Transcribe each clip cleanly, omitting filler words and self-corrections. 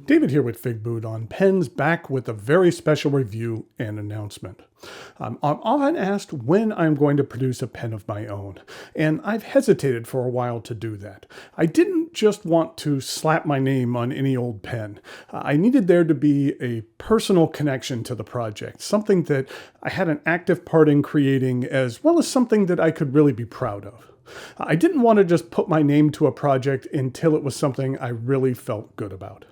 David here with Figboot on pens, back with a very special review and announcement. I'm often asked when I'm going to produce a pen of my own, and I've hesitated for a while to do that. I didn't just want to slap my name on any old pen. I needed there to be a personal connection to the project, something that I had an active part in creating, as well as something that I could really be proud of. I didn't want to just put my name to a project until it was something I really felt good about.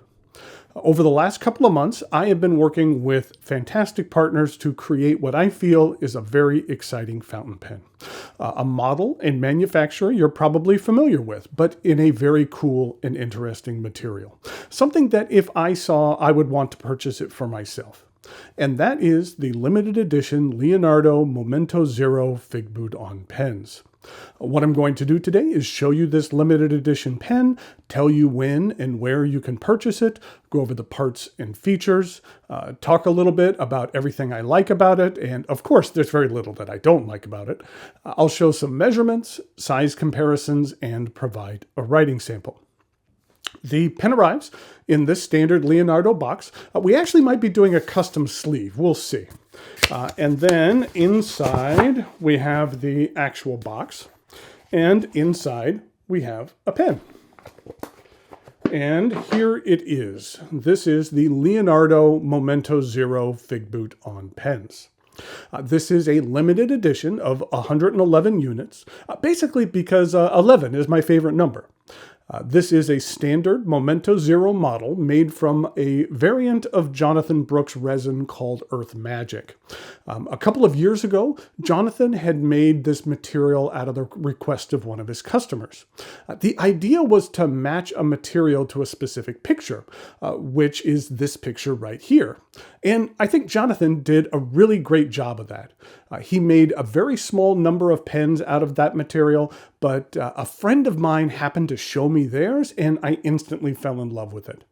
Over the last couple of months, I have been working with fantastic partners to create what I feel is a very exciting fountain pen. A model and manufacturer you're probably familiar with, but in a very cool and interesting material. Something that if I saw, I would want to purchase it for myself. And that is the limited edition Leonardo Momento Zero Figboot on pens. What I'm going to do today is show you this limited edition pen, tell you when and where you can purchase it, go over the parts and features, talk a little bit about everything I like about it, and of course there's very little that I don't like about it. I'll show some measurements, size comparisons, and provide a writing sample. The pen arrives in this standard Leonardo box. We actually might be doing a custom sleeve, we'll see. And then inside we have the actual box, and inside we have a pen. And here it is. This is the Leonardo Momento Zero Figboot on pens. This is a limited edition of 111 units, basically because 11 is my favorite number. This is a standard Momento Zero model made from a variant of Jonathan Brooks resin called Earth Magic. A couple of years ago, Jonathan had made this material out of the request of one of his customers. The idea was to match a material to a specific picture, which is this picture right here. And I think Jonathan did a really great job of that. He made a very small number of pens out of that material, but a friend of mine happened to show me theirs, and I instantly fell in love with it.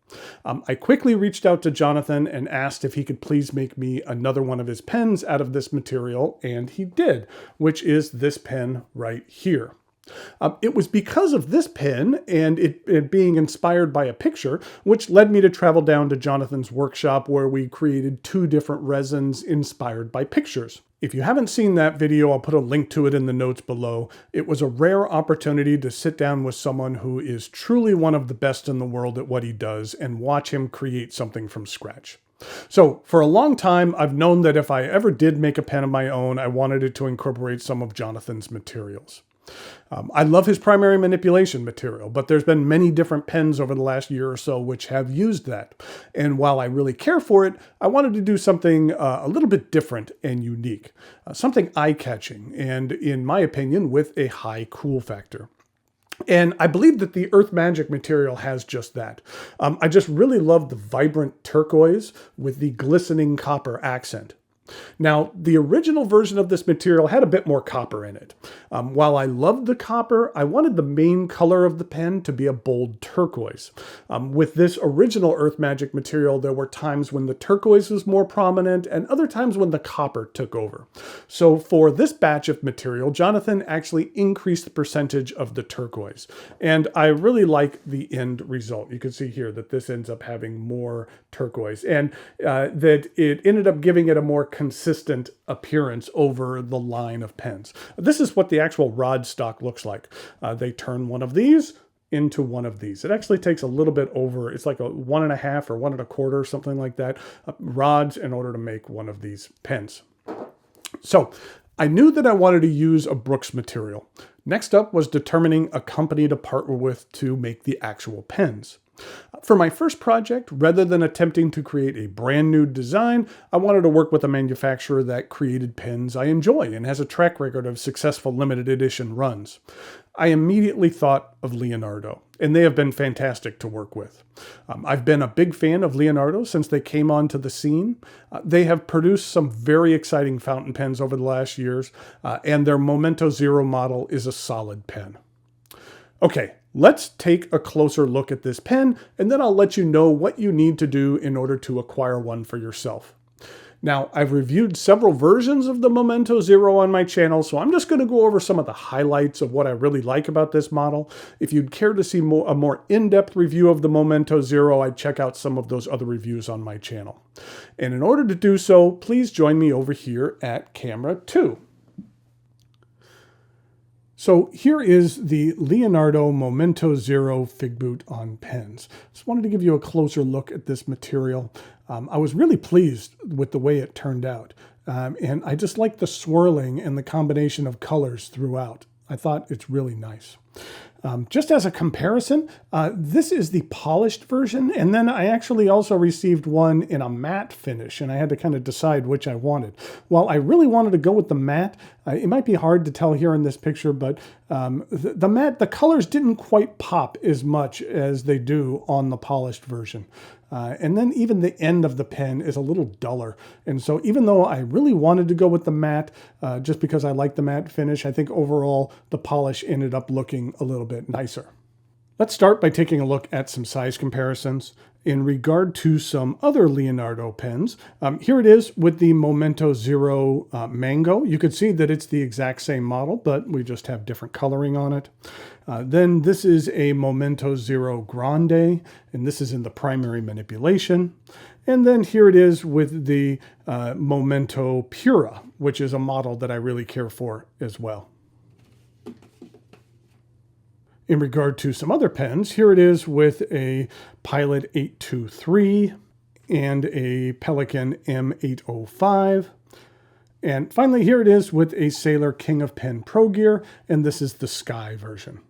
I quickly reached out to Jonathan and asked if he could please make me another one of his pens out of this material, and he did, which is this pen right here. It was because of this pen and it being inspired by a picture, which led me to travel down to Jonathan's workshop where we created two different resins inspired by pictures. If you haven't seen that video, I'll put a link to it in the notes below. It was a rare opportunity to sit down with someone who is truly one of the best in the world at what he does and watch him create something from scratch. So for a long time, I've known that if I ever did make a pen of my own, I wanted it to incorporate some of Jonathan's materials. I love his primary manipulation material, but there's been many different pens over the last year or so which have used that. And while I really care for it, I wanted to do something a little bit different and unique, something eye-catching, and in my opinion, with a high cool factor. And I believe that the Earth Magic material has just that. I just really love the vibrant turquoise with the glistening copper accent. Now, the original version of this material had a bit more copper in it. While I loved the copper, I wanted the main color of the pen to be a bold turquoise. With this original Earth Magic material, there were times when the turquoise was more prominent and other times when the copper took over. So for this batch of material, Jonathan actually increased the percentage of the turquoise. And I really like the end result. You can see here that this ends up having more turquoise and that it ended up giving it a more consistent appearance over the line of pens. This is what the actual rod stock looks like. They turn one of these into one of these. It actually takes a little bit over, it's like a 1.5 or 1.25, something like that, rods in order to make one of these pens. So I knew that I wanted to use a Brooks material. Next up was determining a company to partner with to make the actual pens. For my first project, rather than attempting to create a brand new design, I wanted to work with a manufacturer that created pens I enjoy and has a track record of successful limited edition runs. I immediately thought of Leonardo, and they have been fantastic to work with. I've been a big fan of Leonardo since they came onto the scene. They have produced some very exciting fountain pens over the last years, and their Momento Zero model is a solid pen. Okay, let's take a closer look at this pen, and then I'll let you know what you need to do in order to acquire one for yourself. Now, I've reviewed several versions of the Momento Zero on my channel, so I'm just going to go over some of the highlights of what I really like about this model. If you'd care to see a more in-depth review of the Momento Zero, I'd check out some of those other reviews on my channel. And in order to do so, please join me over here at camera 2. So here is the Leonardo Momento Zero Figboot on pens. Just wanted to give you a closer look at this material. I was really pleased with the way it turned out. And I just like the swirling and the combination of colors throughout. I thought it's really nice. Just as a comparison, this is the polished version, and then I actually also received one in a matte finish, and I had to kind of decide which I wanted. While I really wanted to go with the matte, it might be hard to tell here in this picture, but the matte, the colors didn't quite pop as much as they do on the polished version. And then even the end of the pen is a little duller. And so even though I really wanted to go with the matte, just because I like the matte finish, I think overall the polish ended up looking a little bit nicer. Let's start by taking a look at some size comparisons. In regard to some other Leonardo pens, here it is with the Momento Zero Mango. You could see that it's the exact same model, but we just have different coloring on it. Then this is a Momento Zero Grande, and this is in the primary manipulation. And then here it is with the Momento Pura, which is a model that I really care for as well. In regard to some other pens, here it is with a Pilot 823 and a Pelikan M805. And finally, here it is with a Sailor King of Pen Pro Gear, and this is the Sky version.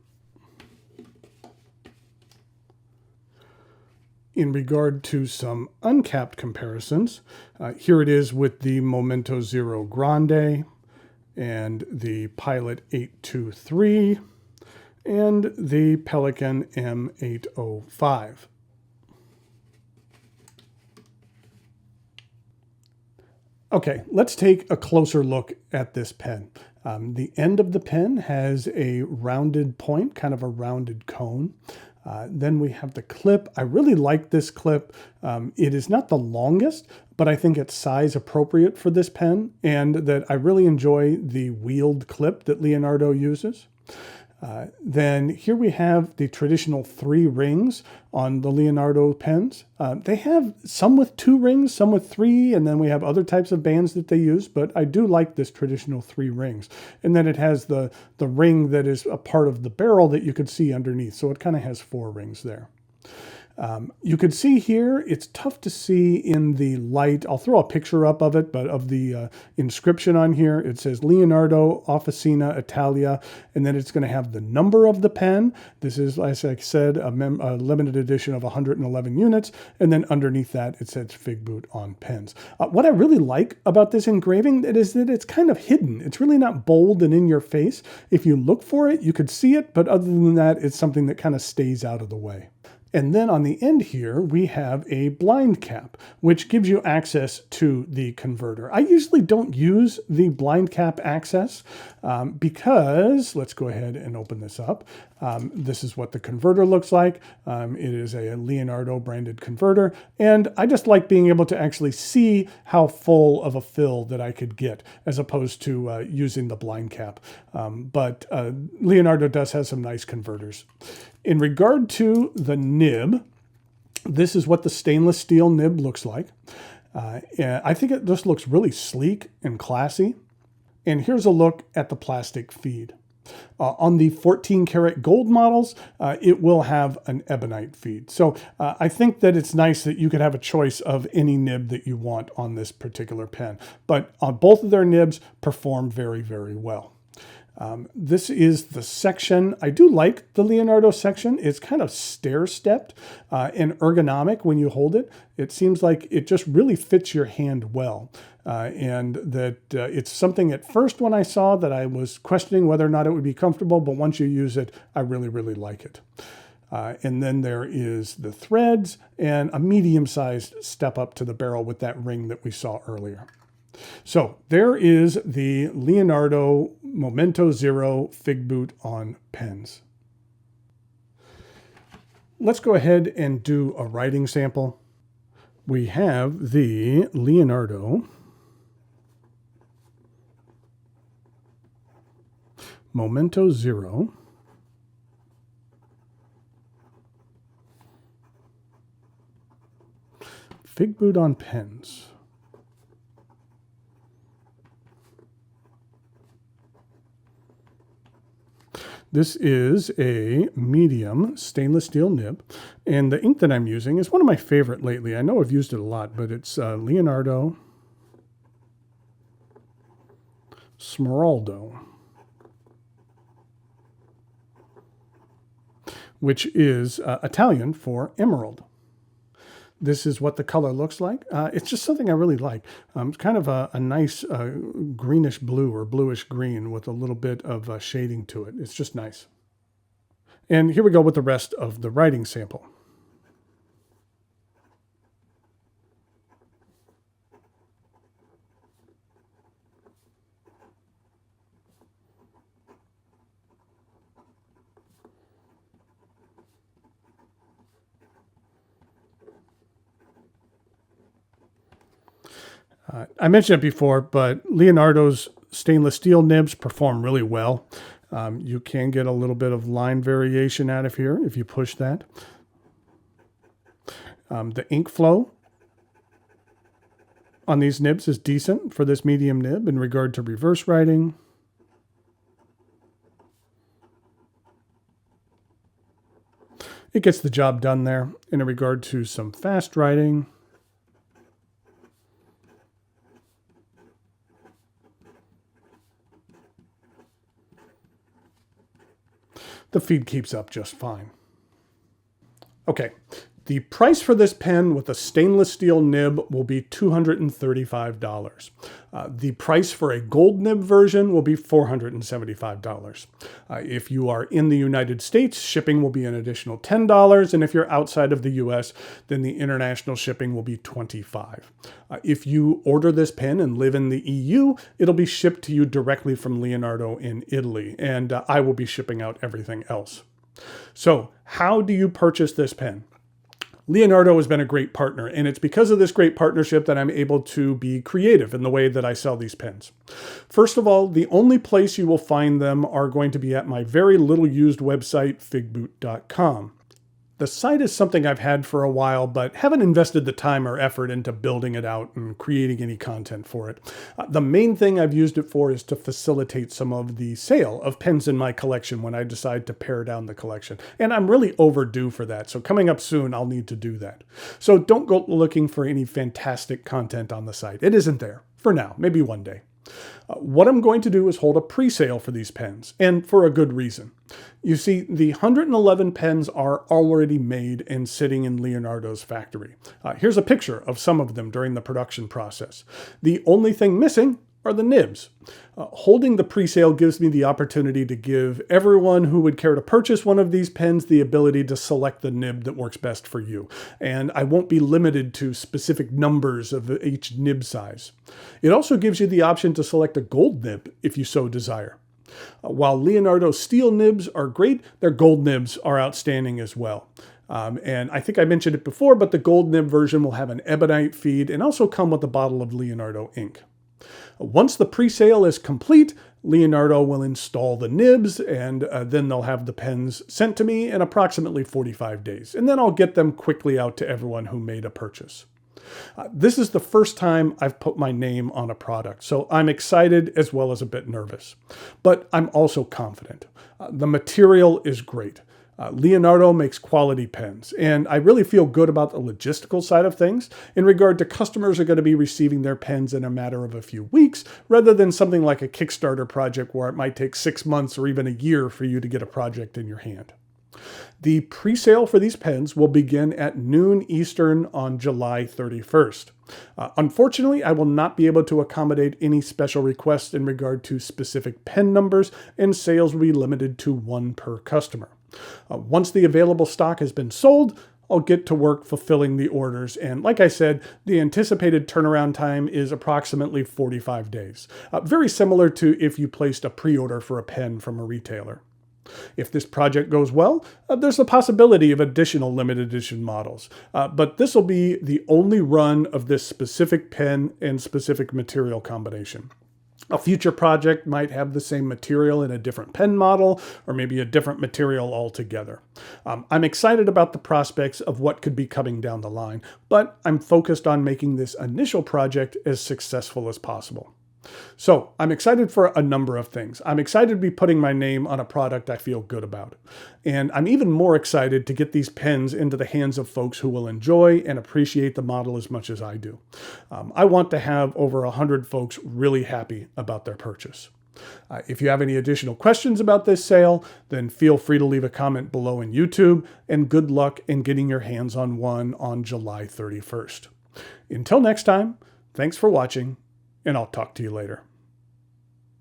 In regard to some uncapped comparisons, here it is with the Momento Zero Grande and the Pilot 823 and the Pelikan M805. Okay, let's take a closer look at this pen. The end of the pen has a rounded point, kind of a rounded cone. Then we have the clip. I really like this clip. It is not the longest, but I think it's size appropriate for this pen, and that I really enjoy the wheeled clip that Leonardo uses. Then here we have the traditional 3 rings on the Leonardo pens. They have some with 2 rings, some with 3, and then we have other types of bands that they use, but I do like this traditional 3 rings. And then it has the ring that is a part of the barrel that you could see underneath, so it kind of has 4 rings there. You could see here, it's tough to see in the light. I'll throw a picture up of it, but of the inscription on here, it says Leonardo Officina Italia, and then it's going to have the number of the pen. This is, as I said, a limited edition of 111 units, and then underneath that, it says Figboot on pens. What I really like about this engraving is that it's kind of hidden. It's really not bold and in your face. If you look for it, you could see it, but other than that, it's something that kind of stays out of the way. And then on the end here, we have a blind cap, which gives you access to the converter. I usually don't use the blind cap access because, let's go ahead and open this up. This is what the converter looks like. It is a Leonardo branded converter, and I just like being able to actually see how full of a fill that I could get, as opposed to using the blind cap. But Leonardo does have some nice converters. In regard to the nib, this is what the stainless steel nib looks like. I think it just looks really sleek and classy. And here's a look at the plastic feed. On the 14 karat gold models, it will have an ebonite feed. So I think that it's nice that you could have a choice of any nib that you want on this particular pen. But on both of their nibs perform very, very well. This is the section. I do like the Leonardo section. It's kind of stair-stepped and ergonomic when you hold it. It seems like it just really fits your hand well. And that it's something at first when I saw that I was questioning whether or not it would be comfortable, but once you use it, I really, really like it. And then there is the threads and a medium-sized step up to the barrel with that ring that we saw earlier. So there is the Leonardo Momento Zero Figboot on pens. Let's go ahead and do a writing sample. We have the Leonardo Momento Zero. Figboot on pens. This is a medium stainless steel nib, and the ink that I'm using is one of my favorite lately. I know I've used it a lot, but it's Leonardo Smeraldo, which is Italian for emerald. This is what the color looks like. It's just something I really like. It's kind of a nice greenish blue or bluish green with a little bit of shading to it. It's just nice. And here we go with the rest of the writing sample. I mentioned it before, but Leonardo's stainless steel nibs perform really well. You can get a little bit of line variation out of here if you push that. The ink flow on these nibs is decent for this medium nib in regard to reverse writing. It gets the job done there in regard to some fast writing. The feed keeps up just fine. Okay, the price for this pen with a stainless steel nib will be $235. The price for a gold nib version will be $475. If you are in the United States, shipping will be an additional $10, and if you're outside of the US, then the international shipping will be $25. If you order this pen and live in the EU, it'll be shipped to you directly from Leonardo in Italy, and I will be shipping out everything else. So, how do you purchase this pen? Leonardo has been a great partner, and it's because of this great partnership that I'm able to be creative in the way that I sell these pens. First of all, the only place you will find them are going to be at my very little used website, figboot.com. The site is something I've had for a while, but haven't invested the time or effort into building it out and creating any content for it. The main thing I've used it for is to facilitate some of the sale of pens in my collection when I decide to pare down the collection. And I'm really overdue for that, so coming up soon, I'll need to do that. So don't go looking for any fantastic content on the site. It isn't there, for now, maybe one day. What I'm going to do is hold a pre-sale for these pens, and for a good reason. You see, the 111 pens are already made and sitting in Leonardo's factory. Here's a picture of some of them during the production process. The only thing missing are the nibs. Holding the pre-sale gives me the opportunity to give everyone who would care to purchase one of these pens the ability to select the nib that works best for you. And I won't be limited to specific numbers of each nib size. It also gives you the option to select a gold nib if you so desire. While Leonardo steel nibs are great, their gold nibs are outstanding as well. And I think I mentioned it before, but the gold nib version will have an ebonite feed and also come with a bottle of Leonardo ink. Once the pre-sale is complete, Leonardo will install the nibs, and then they'll have the pens sent to me in approximately 45 days. And then I'll get them quickly out to everyone who made a purchase. This is the first time I've put my name on a product, so I'm excited as well as a bit nervous. But I'm also confident. The material is great. Leonardo makes quality pens, and I really feel good about the logistical side of things in regard to customers are going to be receiving their pens in a matter of a few weeks, rather than something like a Kickstarter project where it might take 6 months or even a year for you to get a project in your hand. The pre-sale for these pens will begin at noon Eastern on July 31st. Unfortunately, I will not be able to accommodate any special requests in regard to specific pen numbers, and sales will be limited to 1 per customer. Once the available stock has been sold, I'll get to work fulfilling the orders. And like I said, the anticipated turnaround time is approximately 45 days. Very similar to if you placed a pre-order for a pen from a retailer. If this project goes well, there's the possibility of additional limited edition models. But this will be the only run of this specific pen and specific material combination. A future project might have the same material in a different pen model, or maybe a different material altogether. I'm excited about the prospects of what could be coming down the line, but I'm focused on making this initial project as successful as possible. So I'm excited for a number of things. I'm excited to be putting my name on a product I feel good about. And I'm even more excited to get these pens into the hands of folks who will enjoy and appreciate the model as much as I do. I want to have over 100 folks really happy about their purchase. If you have any additional questions about this sale, then feel free to leave a comment below in YouTube, and good luck in getting your hands on one on July 31st. Until next time, thanks for watching, and I'll talk to you later.